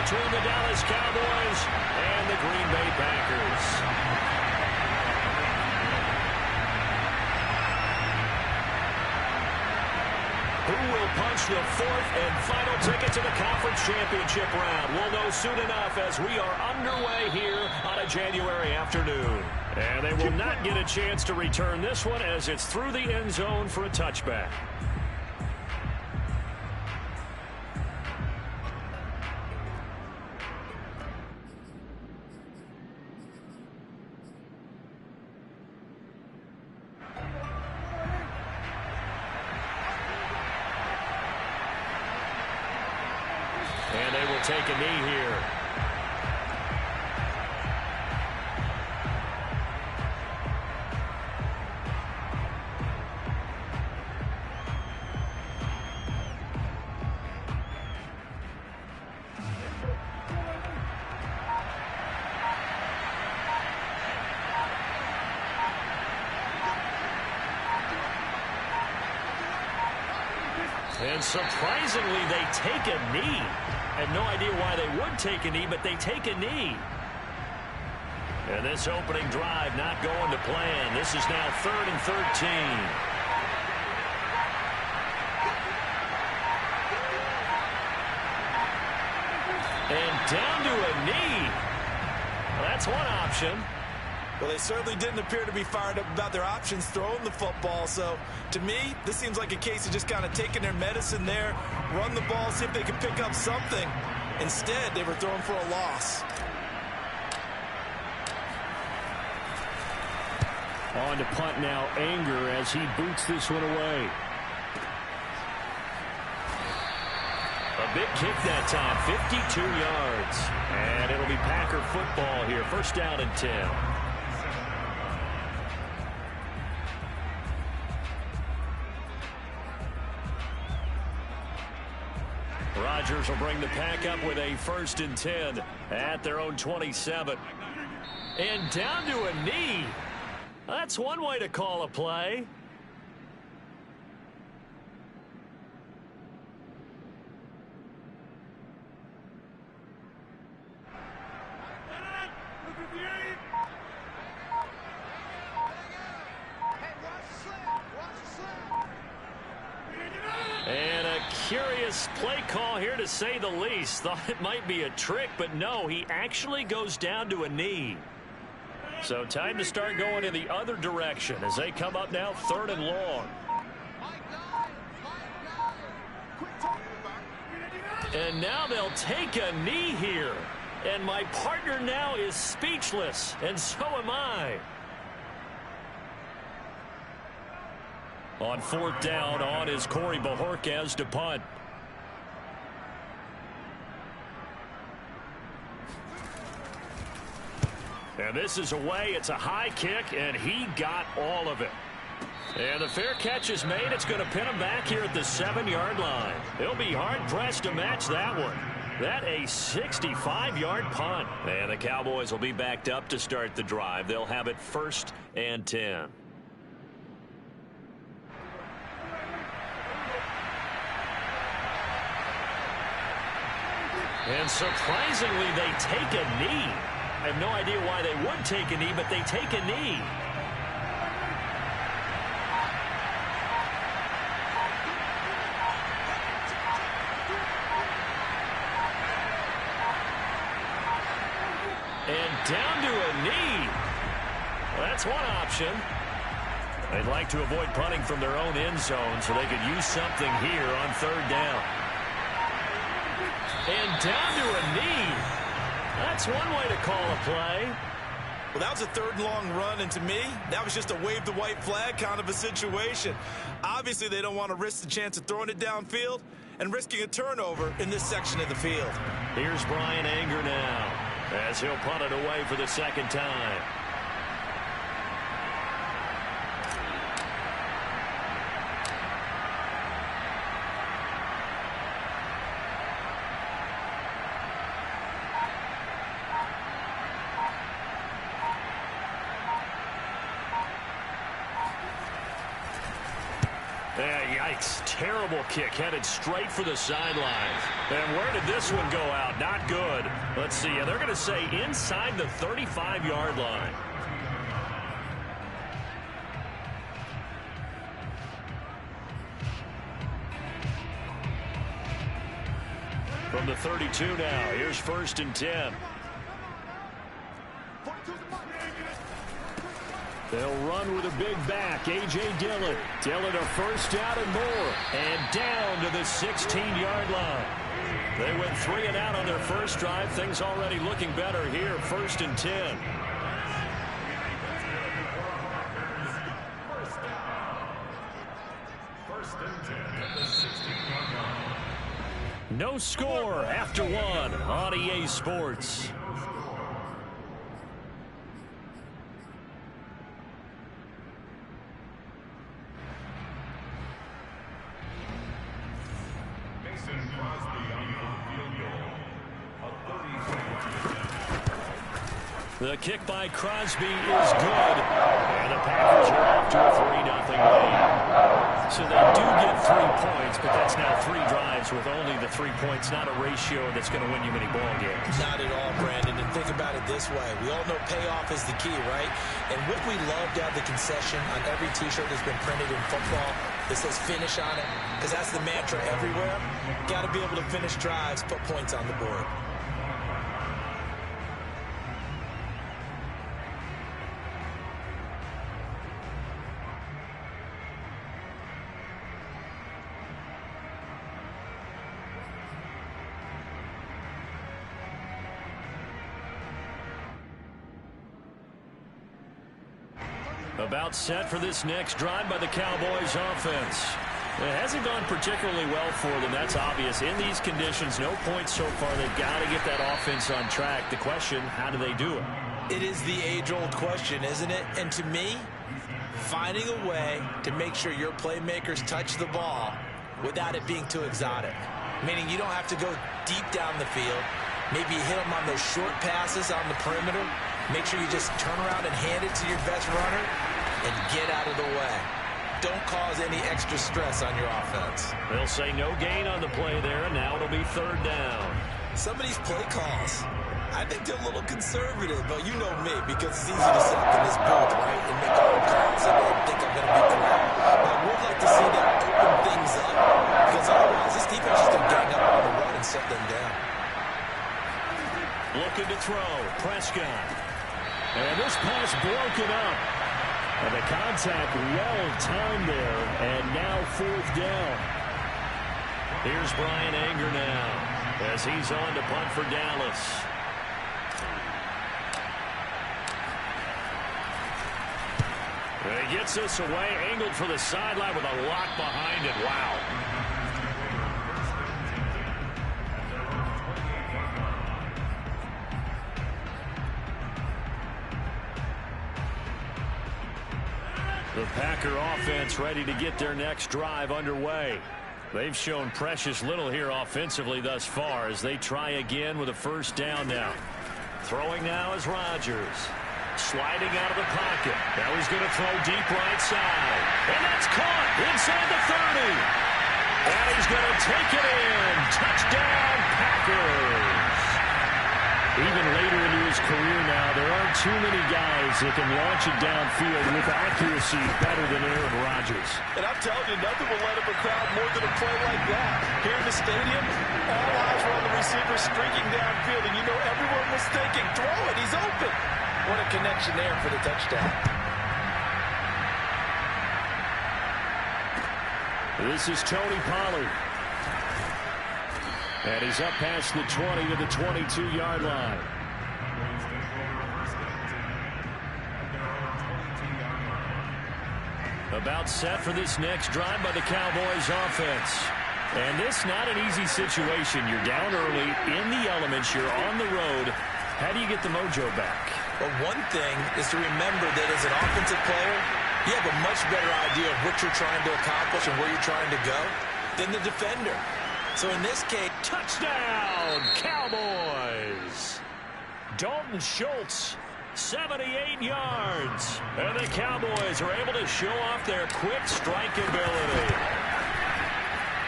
between the Dallas Cowboys and the Green Bay Packers. Who will punch the fourth and final ticket to the conference championship round? We'll know soon enough as we are underway here on a January afternoon. And they will not get a chance to return this one as it's through the end zone for a touchback. And they will take a knee here. And surprisingly, they take a knee. I had no idea why they would take a knee, but they take a knee. And this opening drive not going to plan. This is now 3rd and 13. And down to a knee. Well, that's one option. Well, they certainly didn't appear to be fired up about their options throwing the football. So, to me, this seems like a case of just kind of taking their medicine there, run the ball, see if they can pick up something. Instead, they were throwing for a loss. On to punt now, Anger, as he boots this one away. A big kick that time, 52 yards. And it'll be Packer football here, 1st down and 10. Rodgers will bring the Pack up with a 1st and 10 at their own 27. And down to a knee. That's one way to call a play. And a curious play call here, to say the least. Thought it might be a trick, but no, he actually goes down to a knee. So time to start going in the other direction as they come up now 3rd and long. And now they'll take a knee here. And my partner now is speechless, and so am I. On 4th down, on is Corey Bojorquez to punt. And this is away. It's a high kick, and he got all of it. And the fair catch is made. It's going to pin him back here at the 7-yard line. They'll be hard-pressed to match that one. That a 65-yard punt. And the Cowboys will be backed up to start the drive. They'll have it 1st and 10. And surprisingly, they take a knee. I have no idea why they would take a knee, but they take a knee. And down to a knee. Well, that's one option. They'd like to avoid punting from their own end zone so they could use something here on 3rd down. And down to a knee. That's one way to call a play. Well, that was a 3rd and long run, and to me, that was just a wave the white flag kind of a situation. Obviously, they don't want to risk the chance of throwing it downfield and risking a turnover in this section of the field. Here's Brian Anger now, as he'll punt it away for the 2nd time. Yikes. terrible kick headed straight for the sidelines. And where did this one go out? Not good. Let's see. They're going to say inside the 35-yard line. From the 32 now, here's 1st and 10. They'll run with a big back, A.J. Dillon. Dillon a first down and more. And down to the 16-yard line. They went 3 and out on their first drive. Things already looking better here, 1st and 10. No score after 1 on EA Sports. The kick by Crosby is good. And the Packers are off to a 3-0 lead. So they do get 3 points, but that's now 3 drives with only the 3 points, not a ratio that's going to win you many ball games. Not at all, Brandon. And think about it this way. We all know payoff is the key, right? And would we love to have the concession on every T-shirt that's been printed in football that says finish on it? Because that's the mantra everywhere. Got to be able to finish drives, put points on the board. About set for this next drive by the Cowboys offense. It hasn't gone particularly well for them. That's obvious. In these conditions, no points so far. They've got to get that offense on track. The question, how do they do it? It is the age-old question, isn't it? And to me, finding a way to make sure your playmakers touch the ball without it being too exotic. Meaning you don't have to go deep down the field. Maybe you hit them on those short passes on the perimeter. Make sure you just turn around and hand it to your best runner and get out of the way. Don't cause any extra stress on your offense. They'll say no gain on the play there, and now it'll be 3rd down. Some of these play calls, I think they're a little conservative, but you know me, because it's easy to sit up in this booth, right, and make all calls and think I'm going to be correct. But I would like to see them open things up, because otherwise this defense is going to gang up on the run and shut them down. Looking to throw, Prescott. And this pass broken up. And the contact well timed there, and now 4th down. Here's Brian Anger now as he's on to punt for Dallas. And he gets this away, angled for the sideline with a lock behind it. Wow. The Packer offense ready to get their next drive underway. They've shown precious little here offensively thus far as they try again with a 1st down now. Throwing now is Rodgers. Sliding out of the pocket. Now he's going to throw deep right side. And that's caught inside the 30. And he's going to take it in. Touchdown, Packers. Even later into his career now, there aren't too many guys that can launch it downfield with accuracy better than Aaron Rodgers. And I'm telling you, nothing will let up a crowd more than a play like that. Here in the stadium, all eyes were on the receiver streaking downfield, and you know everyone was thinking, throw it, he's open. What a connection there for the touchdown. This is Tony Pollard. And he's up past the 20 to the 22-yard line. About set for this next drive by the Cowboys offense. And this not an easy situation. You're down early, in the elements, you're on the road. How do you get the mojo back? Well, one thing is to remember that as an offensive player, you have a much better idea of what you're trying to accomplish and where you're trying to go than the defender. So in this case, touchdown, Cowboys. Dalton Schultz, 78 yards. And the Cowboys are able to show off their quick strike ability.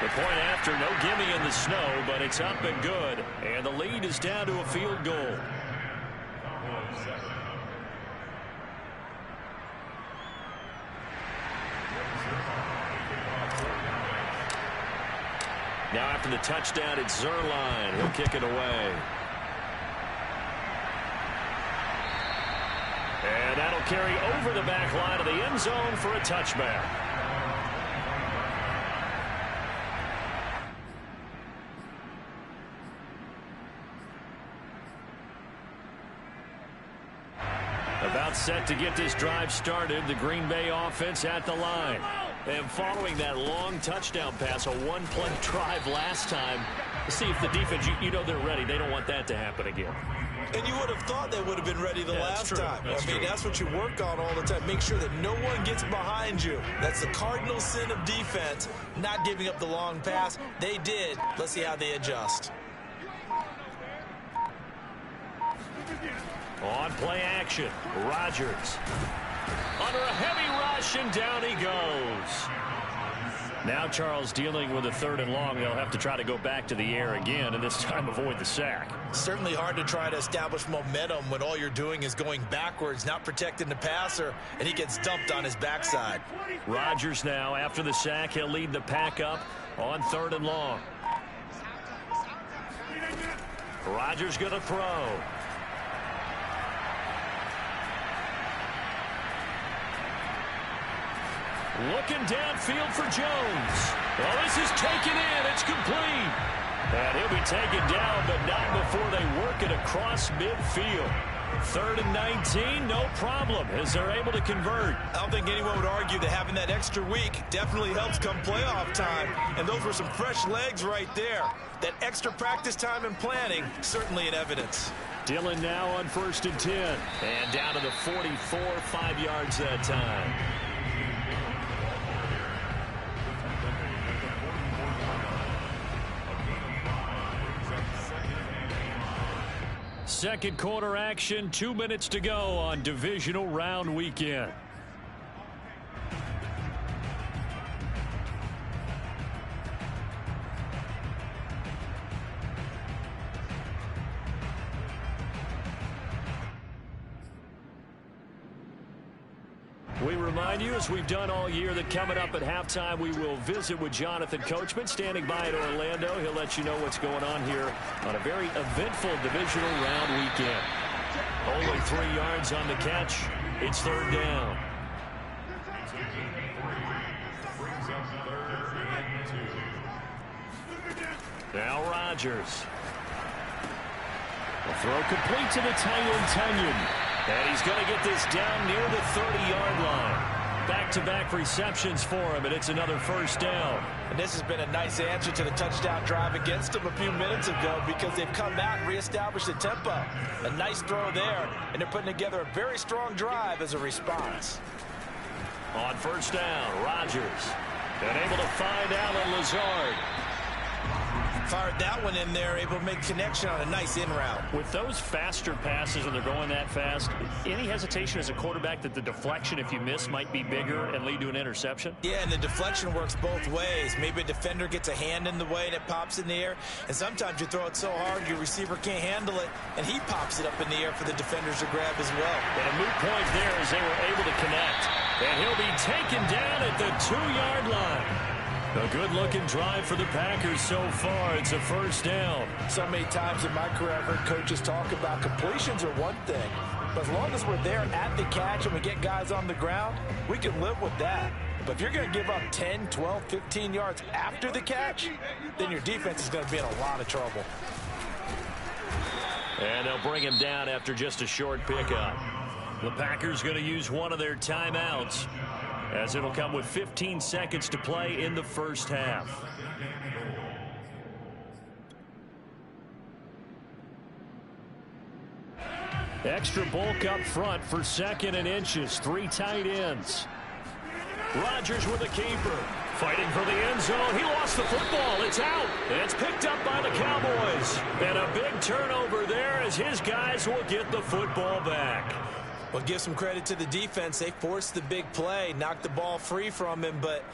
The point after, no gimme in the snow, but it's up and good. And the lead is down to a field goal. Now after the touchdown, it's Zerline. He'll kick it away. And that'll carry over the back line of the end zone for a touchback. About set to get this drive started, the Green Bay offense at the line. And following that long touchdown pass, a one-play drive last time, see if the defense, you know they're ready. They don't want that to happen again. And you would have thought they would have been ready the last time. That's what you work on all the time. Make sure that no one gets behind you. That's the cardinal sin of defense, not giving up the long pass. They did. Let's see how they adjust. On play action, Rodgers. Under a heavy rush, and down he goes. Now Charles dealing with a 3rd and long. They'll have to try to go back to the air again, and this time avoid the sack. Certainly hard to try to establish momentum when all you're doing is going backwards, not protecting the passer, and he gets dumped on his backside. Rodgers now, after the sack, he'll lead the pack up on 3rd and long. Rodgers going to throw. Looking downfield for Jones. Well, this is taken in. It's complete. And he'll be taken down, but not before they work it across midfield. 3rd and 19, no problem, as they're able to convert. I don't think anyone would argue that having that extra week definitely helps come playoff time. And those were some fresh legs right there. That extra practice time and planning, certainly in evidence. Dillon now on 1st and 10. And down to the 44, 5 yards that time. Second quarter action, 2 minutes to go on divisional round weekend. We remind you, as we've done all year, that coming up at halftime, we will visit with Jonathan Coachman, standing by in Orlando. He'll let you know what's going on here on a very eventful divisional round weekend. Only 3 yards on the catch. It's 3rd down. Now Rodgers. The throw complete to the tight end, Tunyon. And he's going to get this down near the 30-yard line. Back-to-back receptions for him, and it's another 1st down. And this has been a nice answer to the touchdown drive against them a few minutes ago, because they've come out and reestablished the tempo. A nice throw there, and they're putting together a very strong drive as a response. On 1st down, Rodgers. And able to find Allen Lazard. Fired that one in there, able to make connection on a nice in route. With those faster passes, and they're going that fast, any hesitation as a quarterback that the deflection, if you miss, might be bigger and lead to an interception? Yeah, and the deflection works both ways. Maybe a defender gets a hand in the way and it pops in the air, and sometimes you throw it so hard your receiver can't handle it, and he pops it up in the air for the defenders to grab as well. But a moot point there as they were able to connect. And he'll be taken down at the 2-yard line. A good-looking drive for the Packers so far. It's a 1st down. So many times in my career I've heard coaches talk about completions are one thing, but as long as we're there at the catch and we get guys on the ground, we can live with that. But if you're going to give up 10, 12, 15 yards after the catch, then your defense is going to be in a lot of trouble. And they'll bring him down after just a short pickup. The Packers going to use one of their timeouts, as it'll come with 15 seconds to play in the 1st half. Extra bulk up front for 2nd and inches. 3 tight ends. Rodgers with a keeper. Fighting for the end zone. He lost the football. It's out. It's picked up by the Cowboys. And a big turnover there as his guys will get the football back. Well, give some credit to the defense. They forced the big play, knocked the ball free from him, but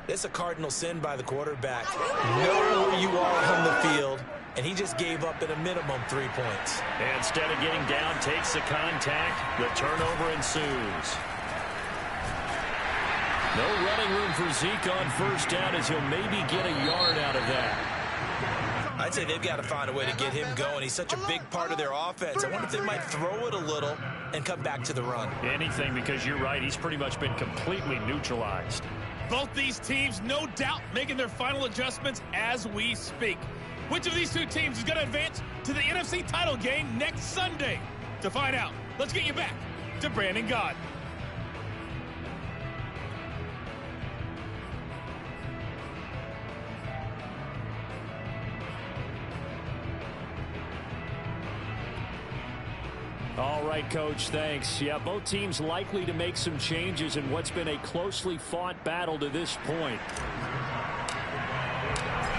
It's a cardinal sin by the quarterback. Know where you are on the field, and he just gave up at a minimum 3 points. And instead of getting down, takes the contact. The turnover ensues. No running room for Zeke on first down as he'll maybe get a yard out of that. I'd say they've got to find a way to get him going. He's such a big part of their offense. I wonder if they might throw it a little and come back to the run. Anything, because you're right. He's pretty much been completely neutralized. Both these teams, no doubt, making their final adjustments as we speak. Which of these two teams is going to advance to the NFC title game next Sunday? To find out, let's get you back to Brandon Gaudin. All right, Coach, thanks. Yeah, both teams likely to make some changes in what's been a closely fought battle to this point.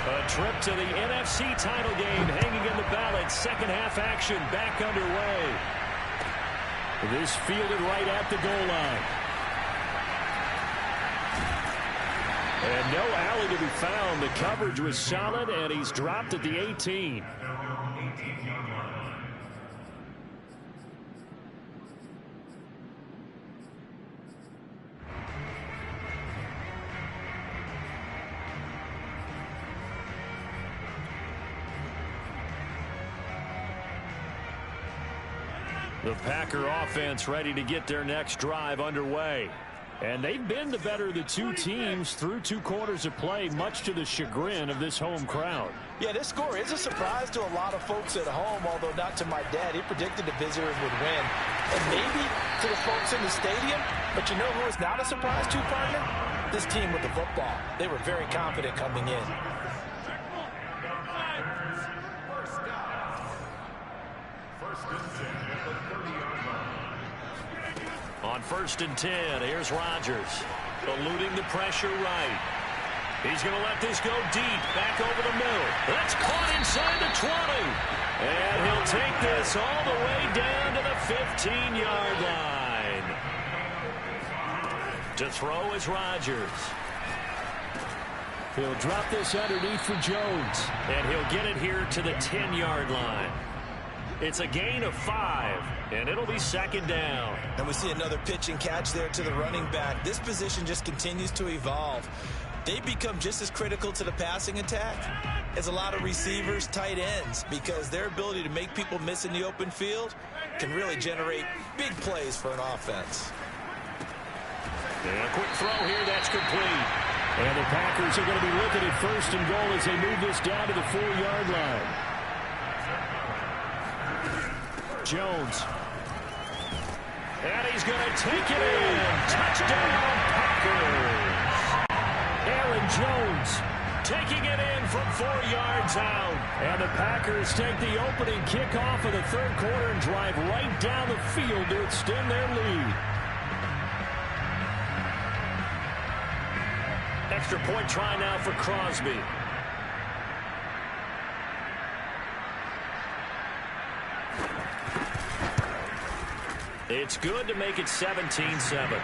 A trip to the NFC title game hanging in the balance. Second half action back underway. This fielded right at the goal line. And no alley to be found. The coverage was solid, and he's dropped at the 18. The Packer offense ready to get their next drive underway. And they've been the better of the two teams through 2 quarters of play, much to the chagrin of this home crowd. Yeah, this score is a surprise to a lot of folks at home, although not to my dad. He predicted the visitors would win. And maybe to the folks in the stadium. But you know who is not a surprise to, partner? This team with the football. They were very confident coming in. On 1st and 10, here's Rodgers, eluding the pressure right. He's going to let this go deep, back over the middle. That's caught inside the 20. And he'll take this all the way down to the 15-yard line. To throw is Rodgers. He'll drop this underneath for Jones, and he'll get it here to the 10-yard line. It's a gain of 5, and it'll be 2nd down. And we see another pitch and catch there to the running back. This position just continues to evolve. They become just as critical to the passing attack as a lot of receivers, tight ends, because their ability to make people miss in the open field can really generate big plays for an offense. And a quick throw here, that's complete. And the Packers are going to be looking at 1st and goal as they move this down to the 4-yard line. Jones. And he's going to take it in. Touchdown, Packers. Aaron Jones taking it in from 4 yards out. And the Packers take the opening kickoff of the 3rd quarter and drive right down the field to extend their lead. Extra point try now for Crosby. It's good to make it 17-7.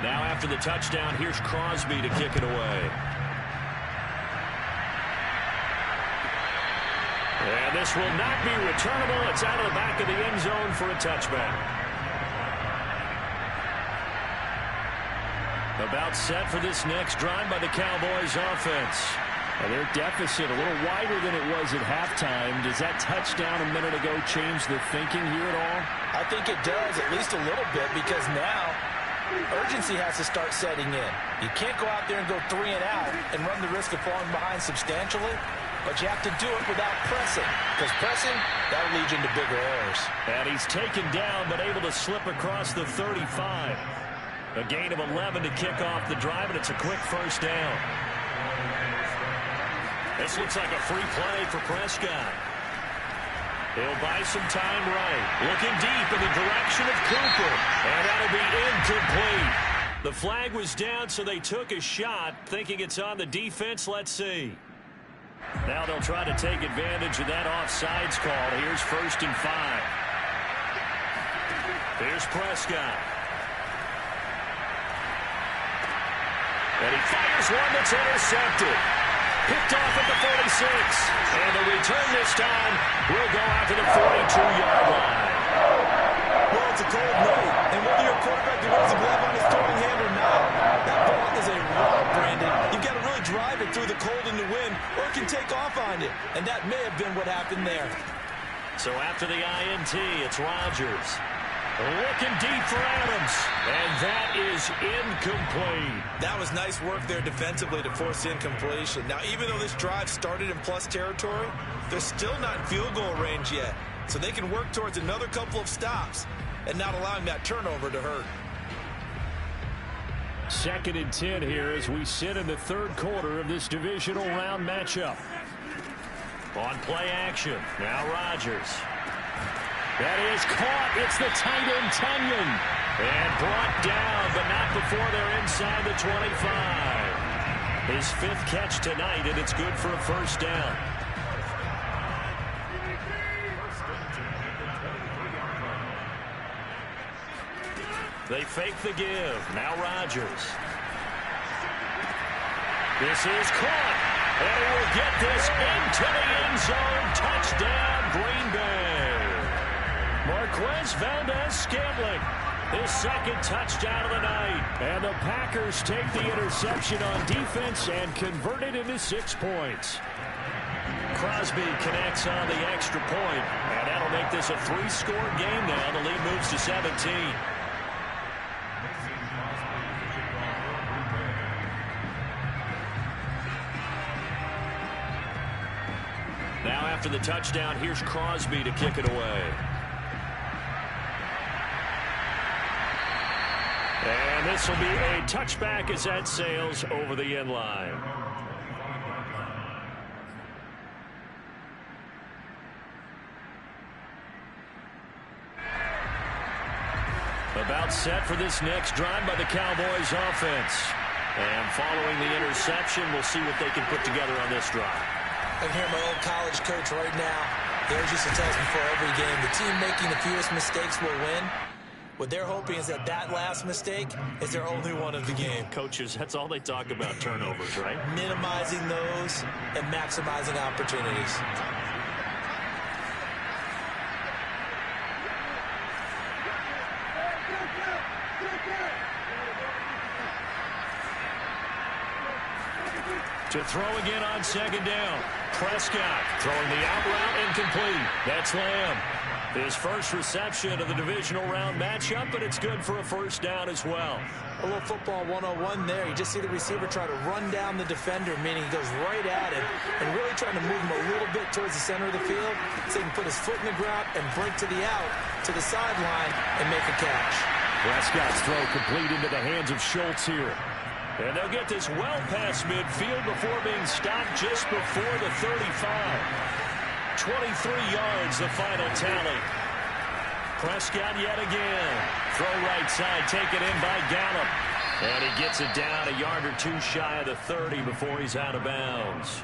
Now after the touchdown, here's Crosby to kick it away. And this will not be returnable. It's out of the back of the end zone for a touchback. About set for this next drive by the Cowboys offense. And their deficit a little wider than it was at halftime. Does that touchdown a minute ago change the thinking here at all? I think it does, at least a little bit, because now urgency has to start setting in. You can't go out there and go 3 and out and run the risk of falling behind substantially. But you have to do it without pressing, because pressing, that'll lead you into bigger errors. And he's taken down, but able to slip across the 35. A gain of 11 to kick off the drive, and it's a quick 1st down. This looks like a free play for Prescott. He'll buy some time right. Looking deep in the direction of Cooper. And that'll be incomplete. The flag was down, so they took a shot, thinking it's on the defense. Let's see. Now they'll try to take advantage of that offsides call. Here's 1st and 5. Here's Prescott. And he fires one that's intercepted. Picked off at the 46. And the return this time will go out to the 42-yard line. Well, it's a cold night, and whether you're a quarterback that wears a glove on his throwing hand or not, that ball is a rock, Brandon. You've got to really drive it through the cold and the wind, or it can take off on you, and that may have been what happened there. So after the INT, it's Rodgers. Looking deep for Adams, and that is incomplete. That was nice work there defensively to force incompletion. Now, even though this drive started in plus territory, they're still not in field goal range yet, so they can work towards another couple of stops and not allowing that turnover to hurt. 2nd and 10 here as we sit in the 3rd quarter of this divisional round matchup. On play action, now Rodgers. That is caught. It's the tight end, Tunyon. And brought down, but not before they're inside the 25. His 5th catch tonight, and it's good for a 1st down. They fake the give. Now Rodgers. This is caught. And he will get this into the end zone. Touchdown, Green Bay. Marquez Valdez-Scantling, his 2nd touchdown of the night. And the Packers take the interception on defense and convert it into 6 points. Crosby connects on the extra point, and that'll make this a 3-score game now. The lead moves to 17. Now after the touchdown, here's Crosby to kick it away. And this will be a touchback as that sails over the end line. About set for this next drive by the Cowboys offense. And following the interception, we'll see what they can put together on this drive. I can hear my old college coach right now. He always used to tell us before every game, the team making the fewest mistakes will win. What they're hoping is that that last mistake is their only one of the game. Coaches, that's all they talk about, turnovers, right? Minimizing those and maximizing opportunities. To throw again on 2nd down. Prescott throwing the out route incomplete. That's Lamb. His 1st reception of the divisional round matchup, but it's good for a 1st down as well. A little football 101 there. You just see the receiver try to run down the defender, meaning he goes right at him and really trying to move him a little bit towards the center of the field so he can put his foot in the ground and break to the out, to the sideline, and make a catch. Prescott's throw complete into the hands of Schultz here. And they'll get this well past midfield before being stopped just before the 35. 23 yards, the final tally. Prescott yet again. Throw right side, taken in by Gallup. And he gets it down a yard or 2 shy of the 30 before he's out of bounds.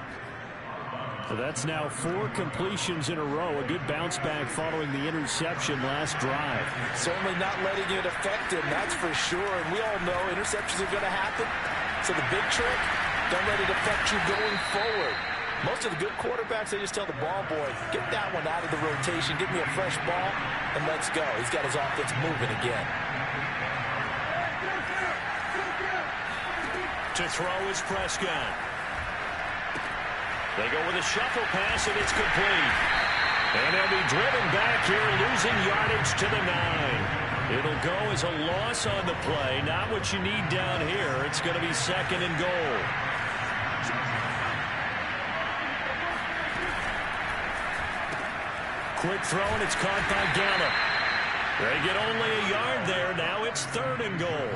So that's now 4 completions in a row. A good bounce back following the interception last drive. Certainly not letting it affect him, that's for sure. And we all know interceptions are going to happen. So the big trick, don't let it affect you going forward. Most of the good quarterbacks, they just tell the ball boy, get that one out of the rotation, give me a fresh ball, and let's go. He's got his offense moving again. To throw is Prescott. They go with a shuffle pass, and it's complete. And they'll be driven back here, losing yardage to the 9. It'll go as a loss on the play. Not what you need down here. It's going to be 2nd and goal. Quick throw, and it's caught by Gallup. They get only a yard there. Now it's 3rd and goal.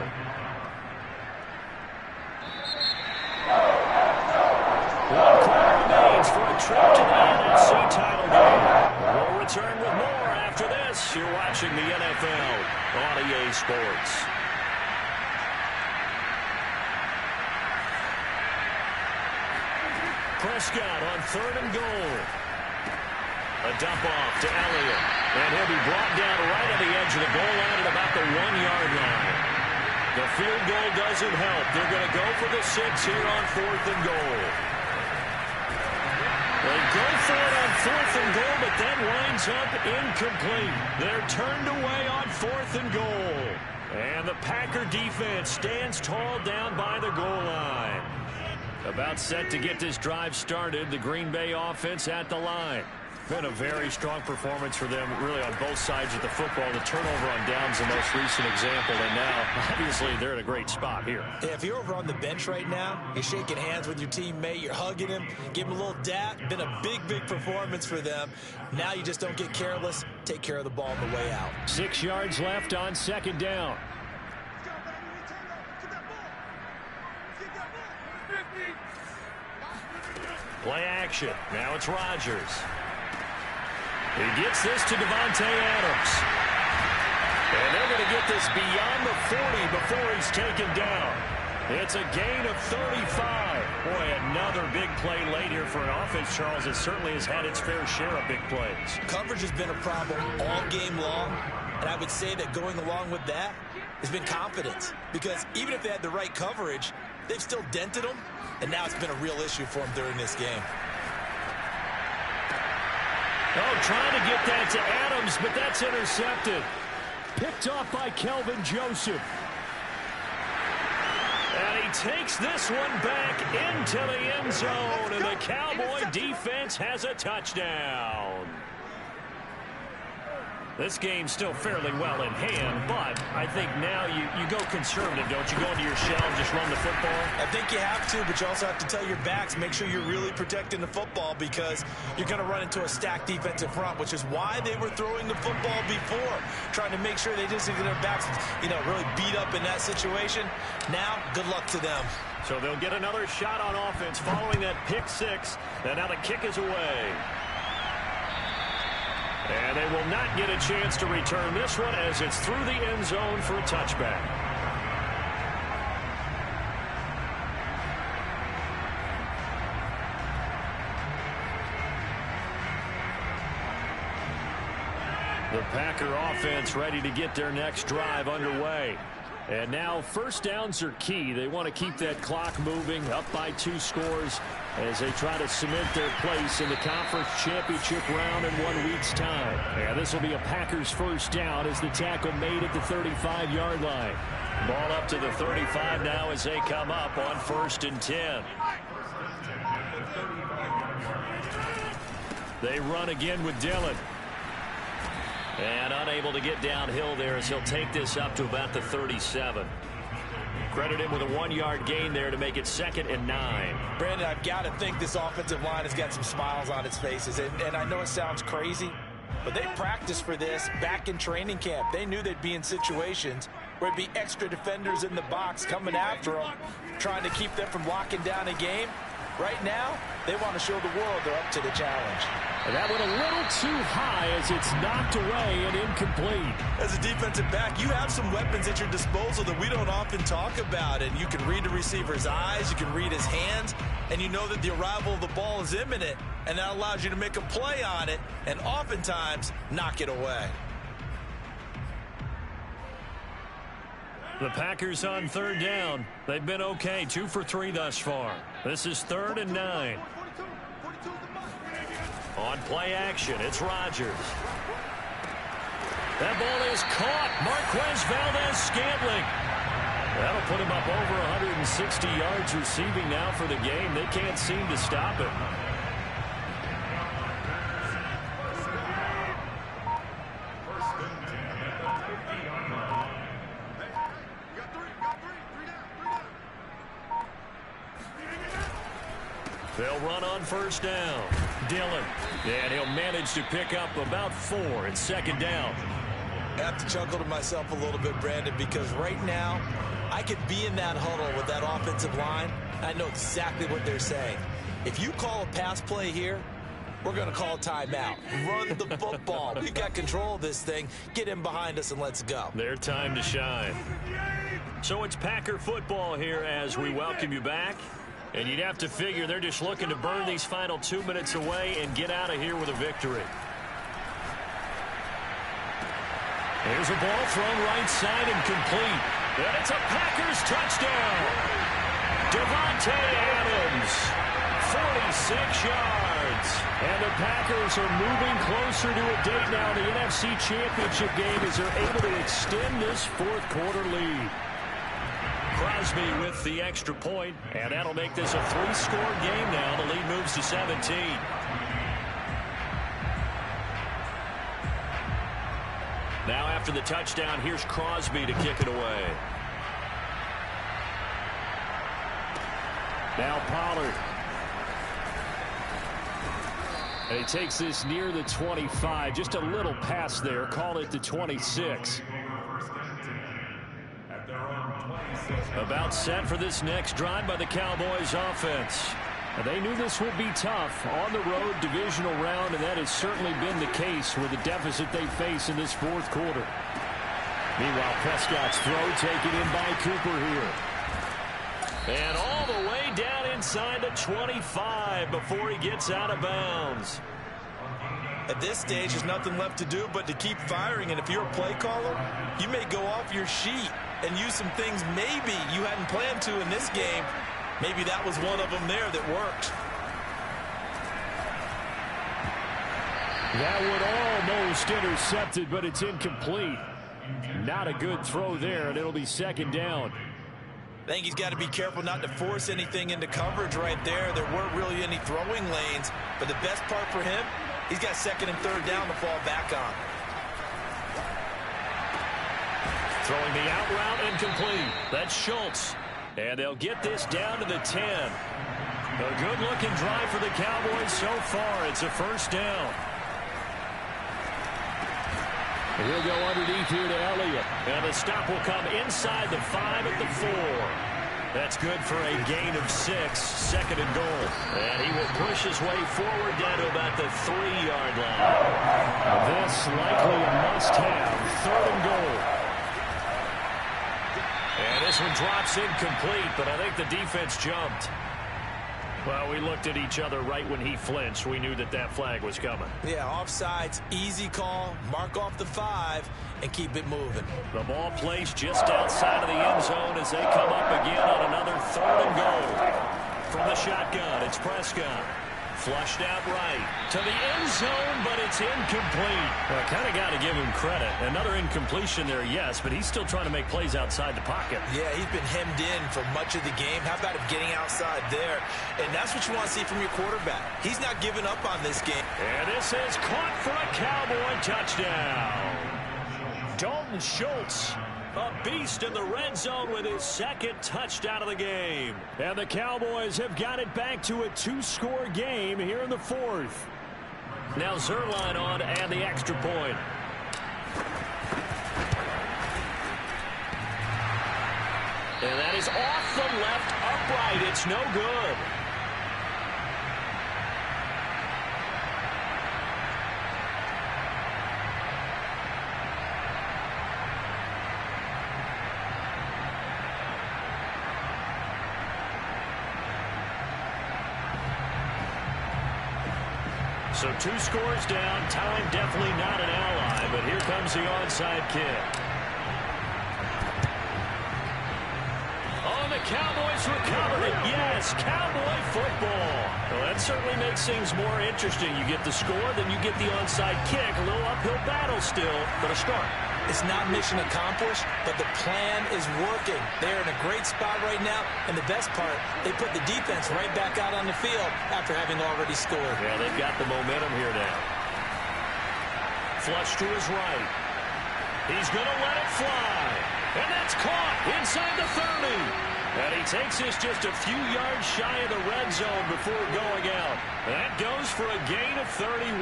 One quarter remains for a trip to the NFC title game. We'll return with more after this. You're watching the NFL on EA Sports. Prescott on 3rd and goal. A dump off to Elliott. And he'll be brought down right at the edge of the goal line at about the 1-yard line. The field goal doesn't help. They're going to go for the 6 here on 4th and goal. They go for it on 4th and goal, but that winds up incomplete. They're turned away on 4th and goal. And the Packer defense stands tall down by the goal line. About set to get this drive started. The Green Bay offense at the line. Been a very strong performance for them, really, on both sides of the football. The turnover on downs, the most recent example, and now, obviously, they're in a great spot here. Yeah, if you're over on the bench right now, you're shaking hands with your teammate, you're hugging him, give him a little dap. Been a big performance for them. Now you just don't get careless. Take care of the ball on the way out. 6 yards left on 2nd down. Play action. Now it's Rodgers. He gets this to Davante Adams. And they're going to get this beyond the 40 before he's taken down. It's a gain of 35. Boy, another big play late here for an offense, Charles, that certainly has had its fair share of big plays. Coverage has been a problem all game long, and I would say that going along with that has been confidence. Because even if they had the right coverage, they've still dented them, and now it's been a real issue for them during this game. Oh, trying to get that to Adams, but that's intercepted. Picked off by Kelvin Joseph. And he takes this one back into the end zone, and the Cowboy defense has a touchdown. This game's still fairly well in hand, but I think now you go conservative, don't you? Go into your shell and just run the football? I think you have to, but you also have to tell your backs, make sure you're really protecting the football because you're going to run into a stacked defensive front, which is why they were throwing the football before, trying to make sure they just get their backs, really beat up in that situation. Now, good luck to them. So they'll get another shot on offense following that pick six, and now the kick is away. And they will not get a chance to return this one as it's through the end zone for a touchback. The Packer offense ready to get their next drive underway. And now first downs are key. They want to keep that clock moving, up by 2 scores as they try to cement their place in the conference championship round in 1 week's time. And this will be a Packers first down as the tackle made at the 35-yard line. Ball up to the 35 now as they come up on 1st and 10. They run again with Dillon. And unable to get downhill there as he'll take this up to about the 37. Credit him with a 1-yard gain there to make it 2nd and 9. Brandon, I've got to think this offensive line has got some smiles on its faces. And I know it sounds crazy, but they practiced for this back in training camp. They knew they'd be in situations where it'd be extra defenders in the box coming after them, trying to keep them from locking down a game. Right now, they want to show the world they're up to the challenge. And that went a little too high as it's knocked away and incomplete. As a defensive back, you have some weapons at your disposal that we don't often talk about. And you can read the receiver's eyes, you can read his hands, and you know that the arrival of the ball is imminent. And that allows you to make a play on it and oftentimes knock it away. The Packers on 3rd down. They've been okay, 2 for 3 thus far. This is 3rd and 9. On play action, it's Rodgers. That ball is caught. Marquez Valdes-Scantling. That'll put him up over 160 yards receiving now for the game. They can't seem to stop it. They'll run on 1st down. Dillon. And he'll manage to pick up about 4 in 2nd down. I have to chuckle to myself a little bit, Brandon, because right now I could be in that huddle with that offensive line. I know exactly what they're saying. If you call a pass play here, we're going to call a timeout. Run the football. We've got control of this thing. Get in behind us and let's go. Their time to shine. So it's Packer football here as we welcome you back. And you'd have to figure they're just looking to burn these final 2 minutes away and get out of here with a victory. Here's a ball thrown right side and complete. And it's a Packers touchdown. Devontae Adams, 46 yards. And the Packers are moving closer to a date now in the NFC Championship game as they're able to extend this fourth quarter lead. Crosby with the extra point, and that'll make this a 3-score game now. The lead moves to 17. Now after the touchdown, here's Crosby to kick it away. Now Pollard. And he takes this near the 25. Just a little pass there. Call it the 26. About set for this next drive by the Cowboys offense. They knew this would be tough on the road divisional round, and that has certainly been the case with the deficit they face in this fourth quarter. Meanwhile, Prescott's throw taken in by Cooper here. And all the way down inside the 25 before he gets out of bounds. At this stage, there's nothing left to do but to keep firing, and if you're a play caller, you may go off your sheet and use some things maybe you hadn't planned to in this game. Maybe that was one of them there that worked. That would almost intercepted, but it's incomplete. Not a good throw there, and it'll be second down. I think he's got to be careful not to force anything into coverage right there. There weren't really any throwing lanes, but the best part for him, he's got second and third down to fall back on. Throwing the out route incomplete. That's Schultz. And they'll get this down to the 10. A good-looking drive for the Cowboys so far. It's a first down. And he'll go underneath here to Elliott. And the stop will come inside the 5 at the 4. That's good for a gain of 6. Second and goal. And he will push his way forward down to about the 3-yard line. This likely a must-have. Third and goal. And this one drops incomplete, but I think the defense jumped. Well, we looked at each other right when he flinched. We knew that that flag was coming. Yeah, offsides, easy call, mark off the 5, and keep it moving. The ball placed just outside of the end zone as they come up again on another third and goal. From the shotgun, it's Prescott. Flushed out right to the end zone, but it's incomplete. Well, I kind of got to give him credit. Another incompletion there, yes, but he's still trying to make plays outside the pocket. Yeah, he's been hemmed in for much of the game. How about him getting outside there? And that's what you want to see from your quarterback. He's not giving up on this game. And this is caught for a Cowboy touchdown. Dalton Schultz, a beast in the red zone with his second touchdown of the game. And the Cowboys have got it back to a 2-score game here in the fourth. Now Zerline on and the extra point. And that is off the left upright. It's no good. So 2 scores down. Time definitely not an ally, but here comes the onside kick. Oh, the Cowboys recovered it. Yes, Cowboy football. Well, that certainly makes things more interesting. You get the score, then you get the onside kick. A little uphill battle still, but a start. It's not mission accomplished, but the plan is working. They're in a great spot right now, and the best part, they put the defense right back out on the field after having already scored. Yeah, they've got the momentum here now. Flush to his right. He's going to let it fly. And that's caught inside the 30. And he takes this just a few yards shy of the red zone before going out. That goes for a gain of 31.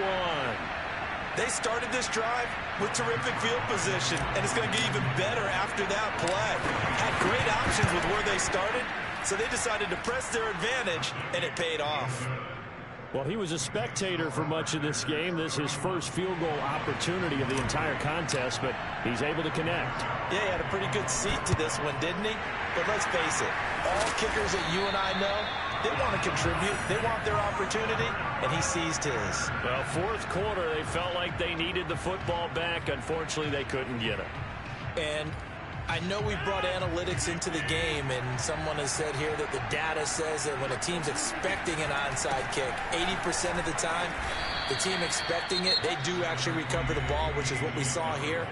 They started this drive with terrific field position, and it's going to get even better after that play. Had great options with where they started, so they decided to press their advantage, and it paid off. Well, he was a spectator for much of this game. This is his first field goal opportunity of the entire contest, but he's able to connect. Yeah, he had a pretty good seat to this one, didn't he? But let's face it, all kickers that you and I know, They want to contribute. They want their opportunity, and he seized his. Well, fourth quarter, they felt like they needed the football back. Unfortunately, they couldn't get it. And I know we brought analytics into the game, and someone has said here that the data says that when a team's expecting an onside kick, 80% of the time, the team expecting it, they do actually recover the ball, which is what we saw here.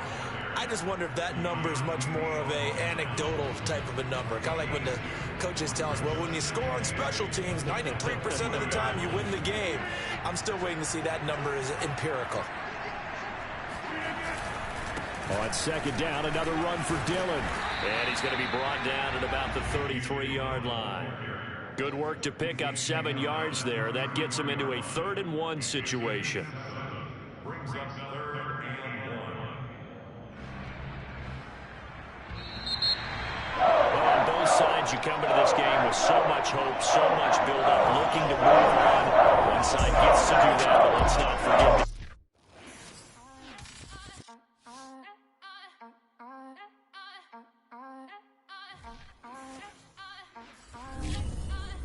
I just wonder if that number is much more of a anecdotal type of a number. Kind of like when the coaches tell us, well, when you score on special teams, 93% of the time you win the game. I'm still waiting to see that number is empirical. On second down, another run for Dillon. And he's going to be brought down at about the 33-yard line. Good work to pick up 7 yards there. That gets him into a 3rd-and-1 situation. Brings up 3rd and 1. Well, on both sides, you come into this game with so much hope, so much build-up, looking to move on. One side gets to do that, but let's not forget.